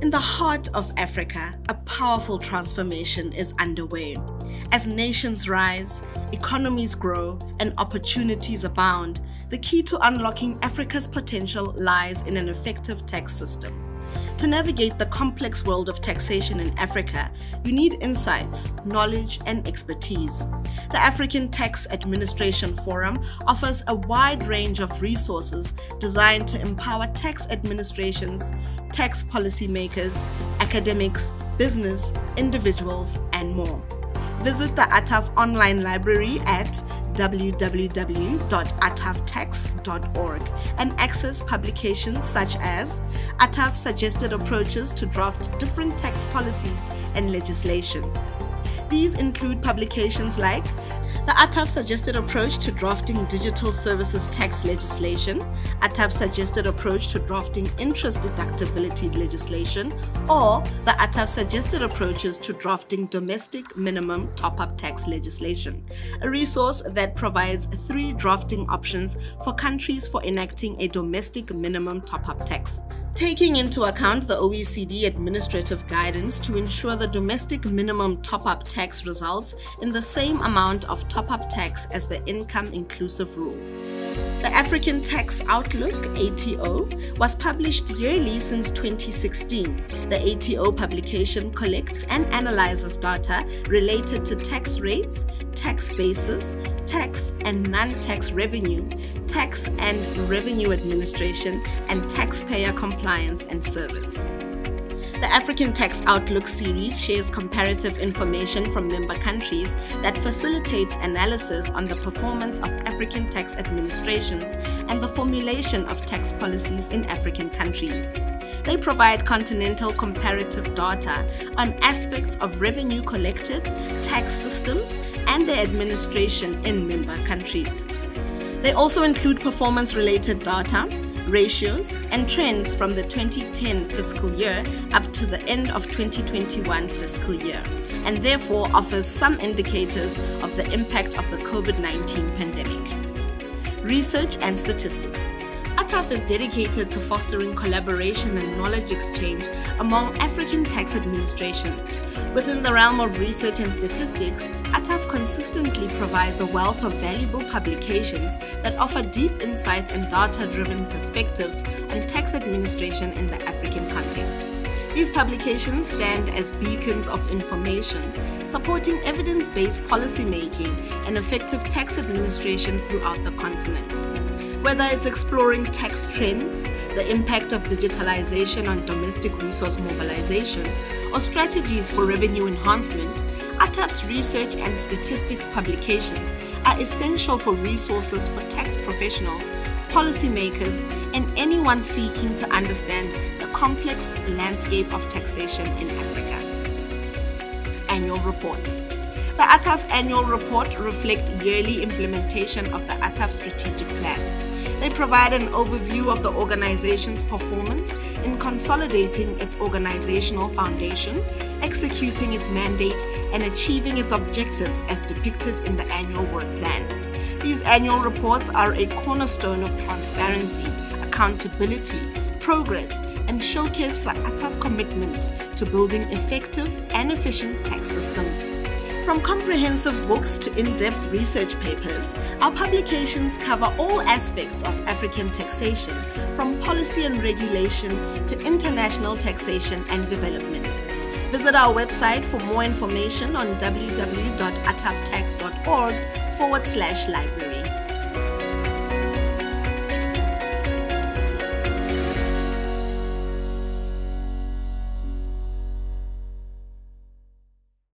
In the heart of Africa, a powerful transformation is underway. As nations rise, economies grow, and opportunities abound, the key to unlocking Africa's potential lies in an effective tax system. To navigate the complex world of taxation in Africa, you need insights, knowledge, and expertise. The African Tax Administration Forum offers a wide range of resources designed to empower tax administrations, tax policymakers, academics, business, individuals, and more. Visit the ATAF online library at www.ataftax.org and access publications such as ATAF Suggested Approaches to Draft Different Tax Policies and Legislation. These include publications like the ATAF Suggested Approach to Drafting Digital Services Tax Legislation, ATAF Suggested Approach to Drafting Interest Deductibility Legislation, or the ATAF Suggested Approaches to Drafting Domestic Minimum Top-Up Tax Legislation, a resource that provides 3 drafting options for countries for enacting a domestic minimum top-up tax, taking into account the OECD administrative guidance to ensure the domestic minimum top-up tax results in the same amount of top-up tax as the income-inclusive rule. The African Tax Outlook, ATO, was published yearly since 2016. The ATO publication collects and analyzes data related to tax rates, tax bases, tax and non-tax revenue, tax and revenue administration, and taxpayer compliance and service. The African Tax Outlook series shares comparative information from member countries that facilitates analysis on the performance of African tax administrations and the formulation of tax policies in African countries. They provide continental comparative data on aspects of revenue collected, tax systems, and their administration in member countries. They also include performance-related data, ratios, and trends from the 2010 fiscal year up to the end of 2021 fiscal year, and therefore offers some indicators of the impact of the COVID-19 pandemic. Research and statistics. ATAF is dedicated to fostering collaboration and knowledge exchange among African tax administrations. Within the realm of research and statistics, ATAF consistently provides a wealth of valuable publications that offer deep insights and data-driven perspectives on tax administration in the African context. These publications stand as beacons of information, supporting evidence-based policymaking and effective tax administration throughout the continent. Whether it's exploring tax trends, the impact of digitalization on domestic resource mobilization, or strategies for revenue enhancement, ATAF's research and statistics publications are essential for resources for tax professionals, policymakers, and anyone seeking to understand the complex landscape of taxation in Africa. Annual reports. The ATAF annual report reflects yearly implementation of the ATAF strategic plan. They provide an overview of the organization's performance in consolidating its organizational foundation, executing its mandate, and achieving its objectives as depicted in the annual work plan. These annual reports are a cornerstone of transparency, accountability, progress, and showcase the ATAF commitment to building effective and efficient tax systems. From comprehensive books to in-depth research papers, our publications cover all aspects of African taxation, from policy and regulation to international taxation and development. Visit our website for more information on www.ataftax.org/library.